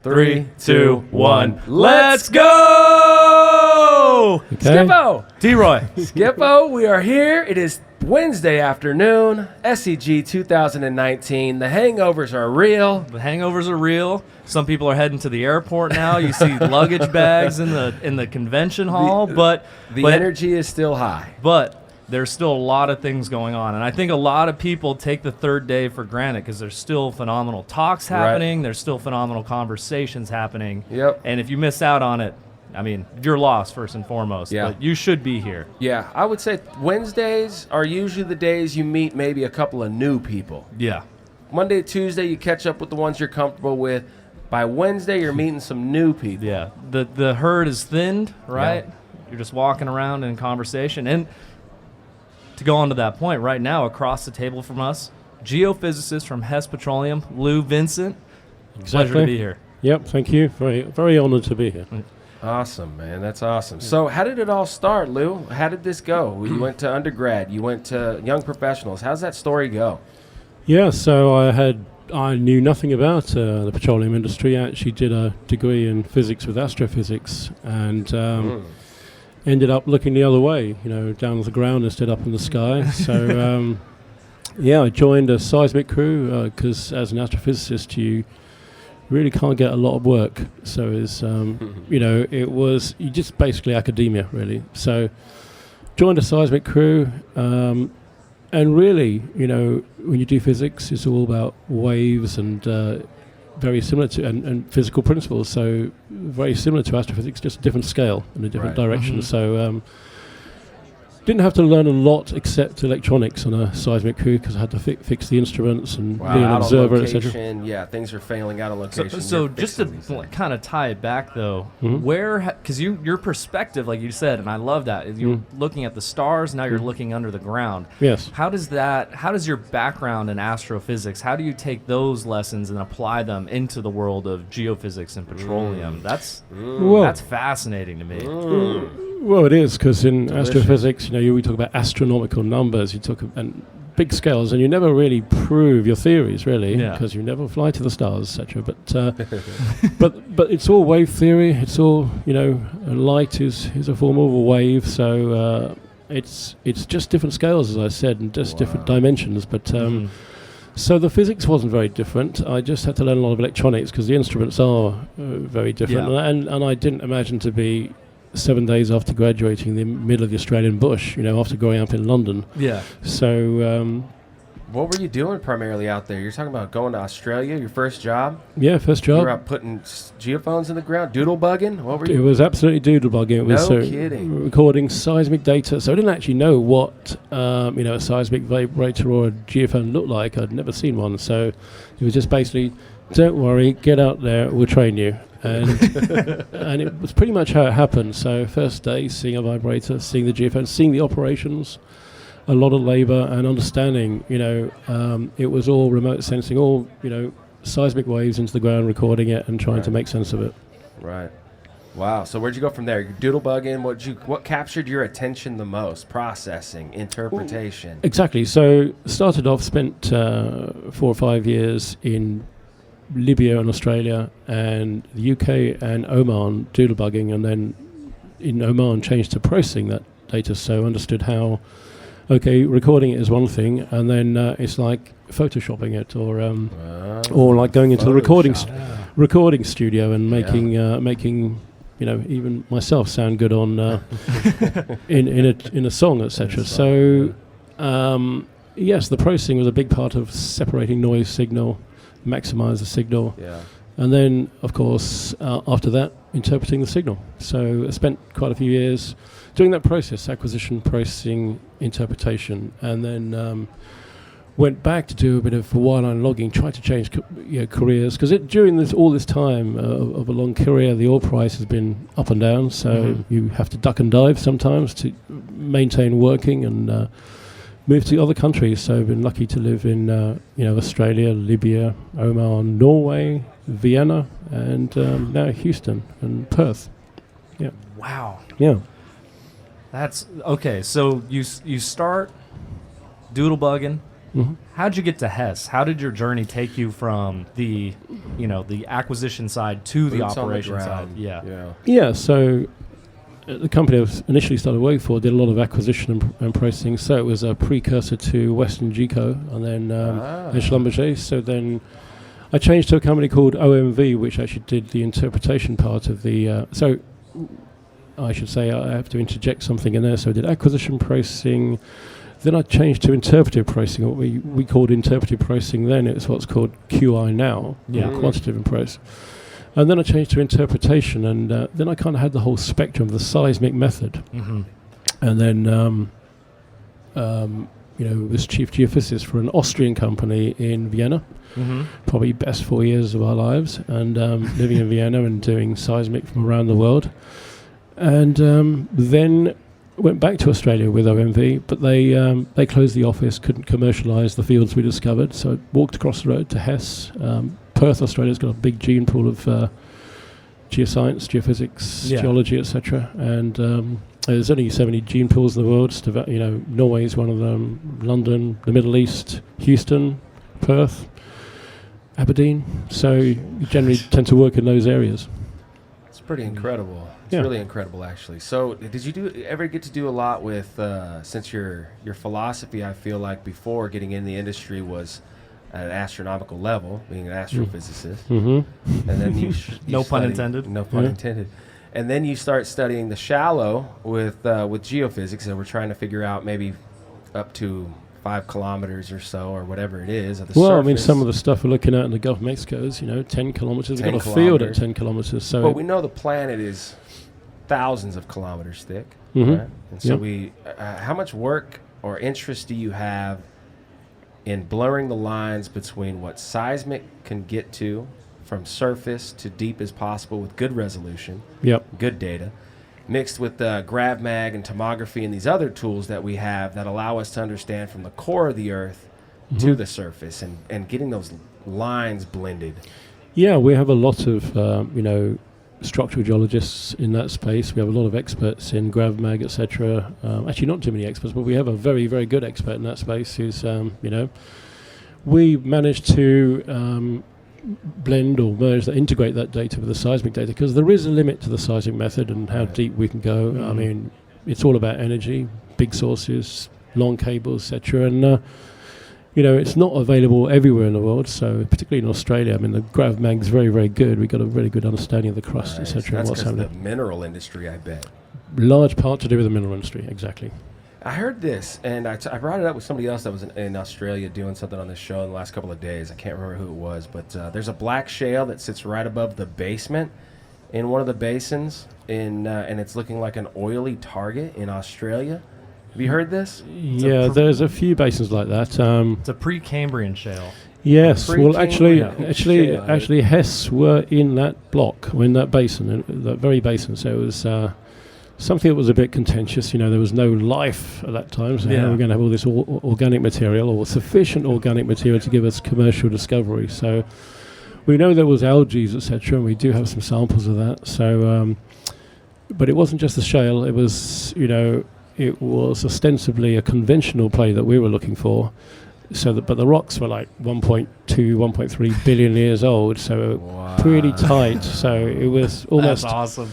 Three, two, one. Let's go! Okay. Skippo! D-Roy. Skippo, we are here. It is Wednesday afternoon, SEG 2019. The hangovers are real. The hangovers are real. Some people are heading to the airport now. You see luggage bags in the convention hall, but energy is still high. But there's still a lot of things going on, and I think a lot of people take the third day for granted because there's still phenomenal talks happening. Right. There's still phenomenal conversations happening. Yep. And if you miss out on it, I mean, you're lost first and foremost. Yeah. But you should be here. Yeah, I would say Wednesdays are usually the days you meet maybe a couple of new people. Yeah. Monday, Tuesday, you catch up with the ones you're comfortable with. By Wednesday, you're meeting some new people. Yeah. The herd is thinned, right? Yeah. You're just walking around in conversation. And to go on to that point, right now, across the table from us, geophysicist from Hess Petroleum, Llew, Vincent. Exactly. Pleasure to be here. Yep, thank you. Very, very honored to be here. Awesome, man. That's awesome. So how did it all start, Llew? How did this go? You went to undergrad. You went to Young Professionals. How's that story go? Yeah, so I knew nothing about the petroleum industry. I actually did a degree in physics with astrophysics and ended up looking the other way, down to the ground instead up in the sky. So, I joined a seismic crew because as an astrophysicist, you really can't get a lot of work. So it's, it was just basically academia, really. So joined a seismic crew, and really, when you do physics, it's all about waves and very similar to and physical principles. So very similar to astrophysics, just a different scale and a different direction. Mm-hmm. So didn't have to learn a lot except electronics on a seismic crew because I had to fix the instruments and be an observer, etc. Yeah, things are failing out of location. So just to kind of tie it back, though, because your perspective, like you said, and I love that, you're looking at the stars, now you're looking under the ground. Yes. How does your background in astrophysics, how do you take those lessons and apply them into the world of geophysics and petroleum? That's fascinating to me. Well, it is, because in astrophysics, we talk about astronomical numbers, you talk and big scales, and you never really prove your theories, really, because you never fly to the stars, etc. But it's all wave theory. It's all light is a form of a wave, so it's just different scales, as I said, and just different dimensions. But so the physics wasn't very different. I just had to learn a lot of electronics because the instruments are very different, and I didn't imagine to be 7 days after graduating in the middle of the Australian bush, after growing up in London. Yeah. So what were you doing primarily out there? You're talking about going to Australia, your first job? Yeah, first job. You were out putting geophones in the ground, doodle bugging? What were you? It was absolutely doodle bugging. It was kidding. Recording seismic data. So I didn't actually know what a seismic vibrator or a geophone looked like. I'd never seen one. So it was just basically, don't worry, get out there, we'll train you. And and it was pretty much how it happened. So first day, seeing a vibrator, seeing the geophone, seeing the operations, a lot of labor and understanding, it was all remote sensing, all, seismic waves into the ground, recording it and trying to make sense of it. Right. Wow. So where'd you go from there? Doodle bugging. What captured your attention the most? Processing, interpretation. Exactly. So started off, spent 4 or 5 years in Libya and Australia and the UK and Oman doodle bugging, and then in Oman changed to processing that data, so understood how recording it is one thing, and then it's like photoshopping it or like going into the recording studio and making even myself sound good on in a song, etc. So yes, the processing was a big part of separating noise signal, maximize the signal, and then of course after that interpreting the signal. So I spent quite a few years doing that process, acquisition, processing, interpretation, and then went back to do a bit of wireline logging, tried to change careers, because during all this time of a long career, the oil price has been up and down, so you have to duck and dive sometimes to maintain working and moved to other countries. So I've been lucky to live in Australia, Libya, Oman, Norway, Vienna, and now Houston and Perth. Yeah. Wow. Yeah. That's okay. So you start doodle bugging, How'd you get to Hess? How did your journey take you from the acquisition side to the Boots on the operation side? ground. Yeah. Yeah, so the company I was initially started working for did a lot of acquisition and processing, so it was a precursor to Western Geco and then Schlumberger. So then I changed to a company called OMV, which actually did the interpretation part of the... so I should say I have to interject something in there. So I did acquisition processing, then I changed to interpretive processing, what we called interpretive processing then. It's what's called QI now, quantitative and process. And then I changed to interpretation, and then I kind of had the whole spectrum of the seismic method. And then, was chief geophysicist for an Austrian company in Vienna, probably best 4 years of our lives, and living in Vienna and doing seismic from around the world. And then went back to Australia with OMV, but they closed the office, couldn't commercialise the fields we discovered, so I walked across the road to Hess. Perth, Australia's got a big gene pool of geoscience, geophysics, geology, etc. And there's only so many gene pools in the world. Norway's one of them, London, the Middle East, Houston, Perth, Aberdeen. So you generally tend to work in those areas. It's pretty incredible. It's really incredible, actually. So did you ever get to do a lot with, since your philosophy, I feel like before getting in the industry was at an astronomical level, being an astrophysicist, and then you no pun intended. No pun intended. And then you start studying the shallow with geophysics, and we're trying to figure out maybe up to 5 kilometers or so, or whatever it is, of the surface. I mean, some of the stuff we're looking at in the Gulf of Mexico is, 10 kilometers. We've got a field at 10 kilometers. So but we know the planet is thousands of kilometers thick, right? And so how much work or interest do you have in blurring the lines between what seismic can get to from surface to deep as possible with good resolution, good data, mixed with GravMag and tomography and these other tools that we have that allow us to understand from the core of the Earth to the surface, and getting those lines blended? Yeah, we have a lot of, structural geologists in that space. We have a lot of experts in GravMag, etc. Actually, not too many experts, but we have a very, very good expert in that space who's, we managed to blend or merge, integrate that data with the seismic data, because there is a limit to the seismic method and how deep we can go. I mean, it's all about energy, big sources, long cables, etc. And it's not available everywhere in the world, so particularly in Australia. I mean, the GravMag's very, very good. We've got a very good understanding of the crust, etc. That's because of the mineral industry, I bet. Large part to do with the mineral industry, exactly. I heard this, and I brought it up with somebody else that was in Australia doing something on this show in the last couple of days. I can't remember who it was, but there's a black shale that sits right above the basement in one of the basins, and it's looking like an oily target in Australia. Have you heard this? There's a few basins like that. It's a Precambrian shale. Yes, well, actually, Hess were in that block, or in that basin, that very basin. So it was something that was a bit contentious. There was no life at that time, so how are we going to have all this organic material, or sufficient organic material to give us commercial discovery? So we know there was algae, etc., and we do have some samples of that. So, but it wasn't just the shale. It was, it was ostensibly a conventional play that we were looking for. But the rocks were like 1.2, 1.3 billion years old, so pretty tight. So it was almost... That's awesome.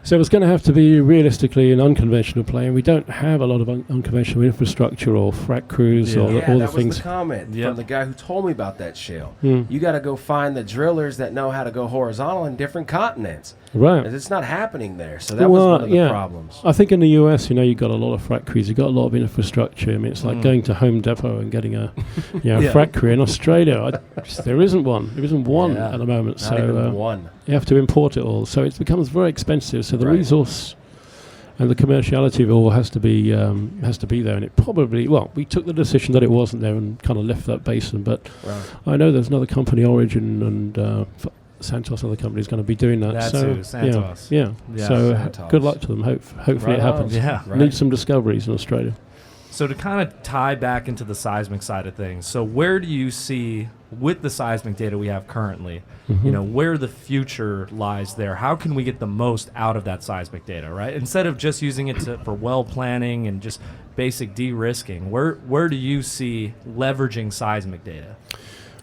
So it's going to have to be realistically an unconventional play, and we don't have a lot of unconventional infrastructure or frac crews or all the things. That was the comment from the guy who told me about that shale. You got to go find the drillers that know how to go horizontal in different continents. Right. It's not happening there, so that was one of the problems. I think in the US, you've got a lot of frac crews, you've got a lot of infrastructure. I mean, it's like going to Home Depot and getting a frac crew. In Australia, there isn't one. There isn't one at the moment. Not even one. You have to import it all, so it becomes very expensive. So the resource and the commerciality of it all has to be there. And it probably, we took the decision that it wasn't there and kind of left that basin. But I know there's another company, Origin, and Santos, other companies, going to be doing that. That's so Santos. So Santos. Good luck to them. Hopefully it happens. Yeah. Need some discoveries in Australia. So to kind of tie back into the seismic side of things, so where do you see, with the seismic data we have currently, where the future lies there? How can we get the most out of that seismic data, right? Instead of just using it for well planning and just basic de-risking, where do you see leveraging seismic data?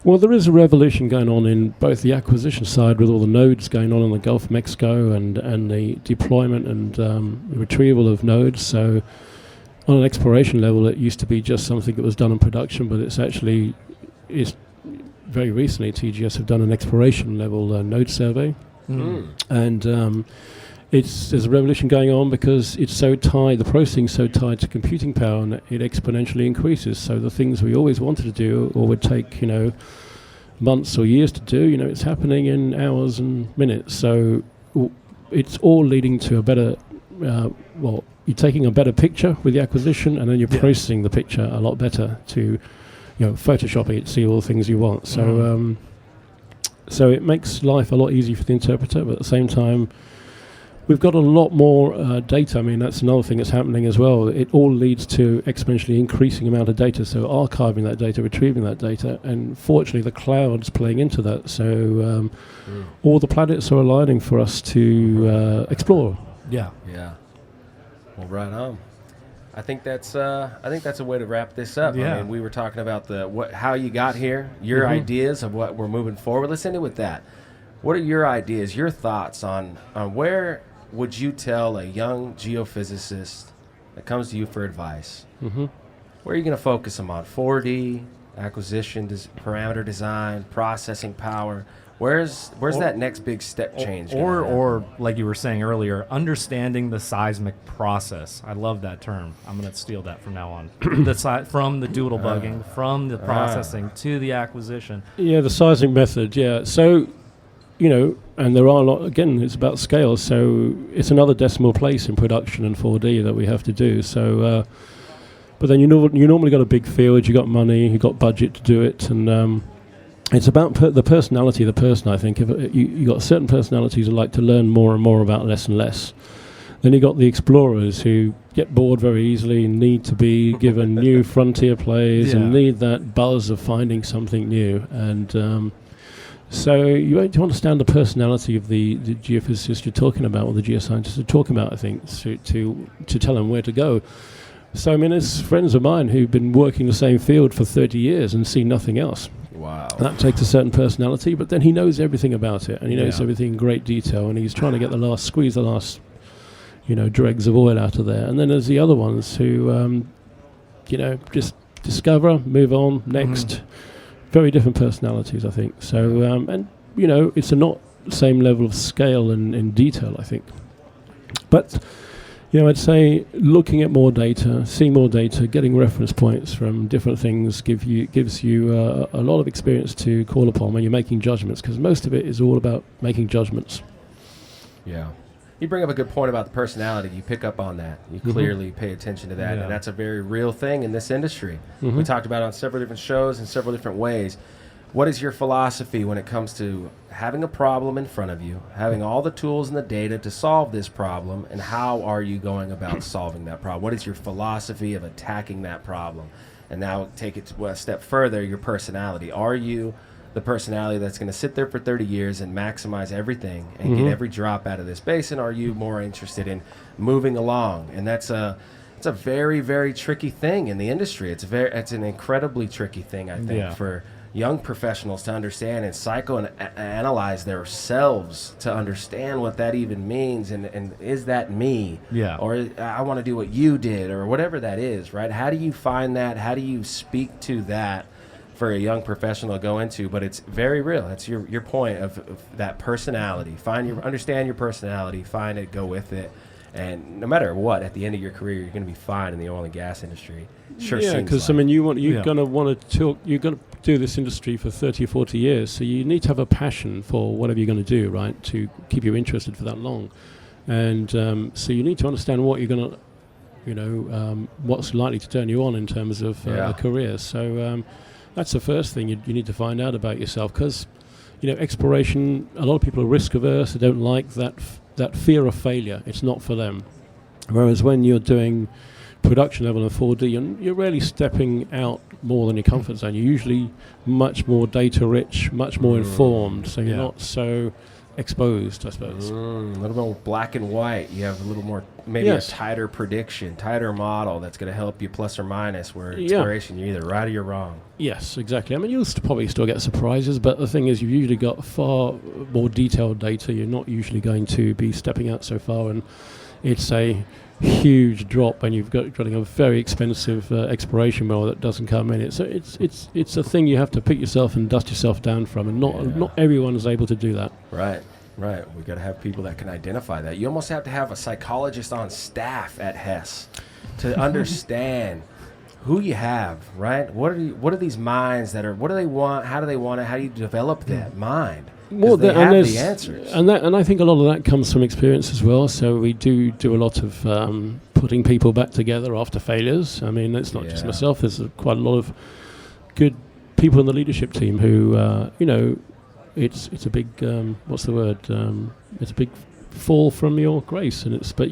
Well, there is a revolution going on in both the acquisition side with all the nodes going on in the Gulf of Mexico and the deployment and retrieval of nodes. So on an exploration level, it used to be just something that was done in production, but it's actually very recently TGS have done an exploration level node survey. And there's a revolution going on because it's so tied, the processing is so tied to computing power, and it exponentially increases. So the things we always wanted to do or would take, months or years to do, it's happening in hours and minutes. So it's all leading to a better, you're taking a better picture with the acquisition, and then you're processing the picture a lot better to, photoshopping it, see all the things you want. So, so it makes life a lot easier for the interpreter, but at the same time, we've got a lot more data. I mean, that's another thing that's happening as well. It all leads to exponentially increasing amount of data, so archiving that data, retrieving that data, and fortunately the cloud's playing into that. So all the planets are aligning for us to explore. Yeah. Well, right on. I think that's a way to wrap this up. Yeah. I mean, we were talking about how you got here, your ideas of what we're moving forward. Let's end it with that. What are your ideas, your thoughts on where would you tell a young geophysicist that comes to you for advice? Where are you going to focus them on? 4D, acquisition, parameter design, processing power? Where's that next big step change? Or like you were saying earlier, understanding the seismic process. I love that term. I'm going to steal that from now on. From the doodle bugging, from the processing to the acquisition. Yeah, the seismic method. Yeah, so. And there are a lot, again, it's about scale, so it's another decimal place in production in 4D that we have to do. So, but then you normally got a big field, you got money, you got budget to do it, and it's about the personality of the person, I think. If you got certain personalities who like to learn more and more about less and less. Then you got the explorers who get bored very easily and need to be given new frontier plays and need that buzz of finding something new. And so you have to understand the personality of the geophysicist you're talking about, or the geoscientist you're talking about, I think, to tell them where to go. So, I mean, there's friends of mine who've been working the same field for 30 years and see nothing else. Wow. That takes a certain personality, but then he knows everything about it, and he knows everything in great detail, and he's trying to get squeeze the last, dregs of oil out of there. And then there's the other ones who, just discover, move on, next. Very different personalities, I think. So, and it's not the same level of scale and in detail, I think. But, I'd say looking at more data, seeing more data, getting reference points from different things gives you a lot of experience to call upon when you're making judgments, because most of it is all about making judgments. Yeah. You bring up a good point about the personality. You pick up on that. You clearly pay attention to that, and that's a very real thing in this industry. We talked about it on several different shows in several different ways. What is your philosophy when it comes to having a problem in front of you, having all the tools and the data to solve this problem, and how are you going about solving that problem? What is your philosophy of attacking that problem? And now take it a step further, your personality. Are you the personality that's going to sit there for 30 years and maximize everything and get every drop out of this basin? Or are you more interested in moving along? And it's a very, very tricky thing in the industry. It's an incredibly tricky thing, I think, for young professionals to understand and psychoanalyze themselves to understand what that even means, and is that me? Or I want to do what you did, or whatever that is, right? How do you find that? How do you speak to that for a young professional to go into? But it's very real. That's your point of that personality. Understand your personality, find it, go with it, and no matter what, at the end of your career, you're going to be fine in the oil and gas industry. Because I mean, you're going to want to talk. You're going to do this industry for 30 or 40 years, so you need to have a passion for whatever you're going to do, right? To keep you interested for that long, and so you need to understand what you're going to, what's likely to turn you on in terms of a career. So. That's the first thing you need to find out about yourself, because, exploration, a lot of people are risk averse. They don't like that fear of failure. It's not for them. Whereas when you're doing production level in 4D, you're rarely stepping out more than your comfort zone. You're usually much more data rich, much more informed, so you're not so exposed, I suppose. A little more black and white. You have a little more, maybe a tighter prediction, tighter model that's going to help you plus or minus, where exploration, you're either right or you're wrong. Yes, exactly. I mean, you'll probably still get surprises, but the thing is, you've usually got far more detailed data. You're not usually going to be stepping out so far, and it's a huge drop, and you've got a very expensive exploration well that doesn't come in. It's a thing you have to pick yourself and dust yourself down from, and not everyone is able to do that. Right. We got to have people that can identify that. You almost have to have a psychologist on staff at Hess to understand who you have. Right? What are these minds that are? What do they want? How do they want it? How do you develop that mind? Well, they have the answers, and I think a lot of that comes from experience as well. So we do a lot of putting people back together after failures. I mean, it's not just myself. There's quite a lot of good people in the leadership team who, it's a big what's the word? It's a big fall from your grace, and but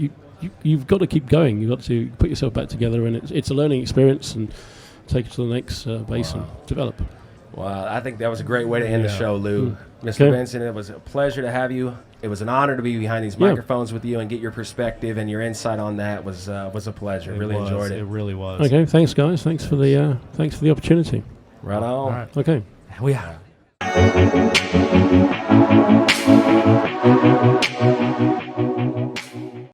you've got to keep going. You've got to put yourself back together, and it's a learning experience, and take it to the next base and develop. Well, I think that was a great way to end the show, Llew. Mr. Vincent, it was a pleasure to have you. It was an honor to be behind these microphones with you and get your perspective and your insight on that. Was a pleasure. Really enjoyed it. It really was. Okay, thanks, guys. Thanks for the opportunity. Right on. All right. Okay. We are.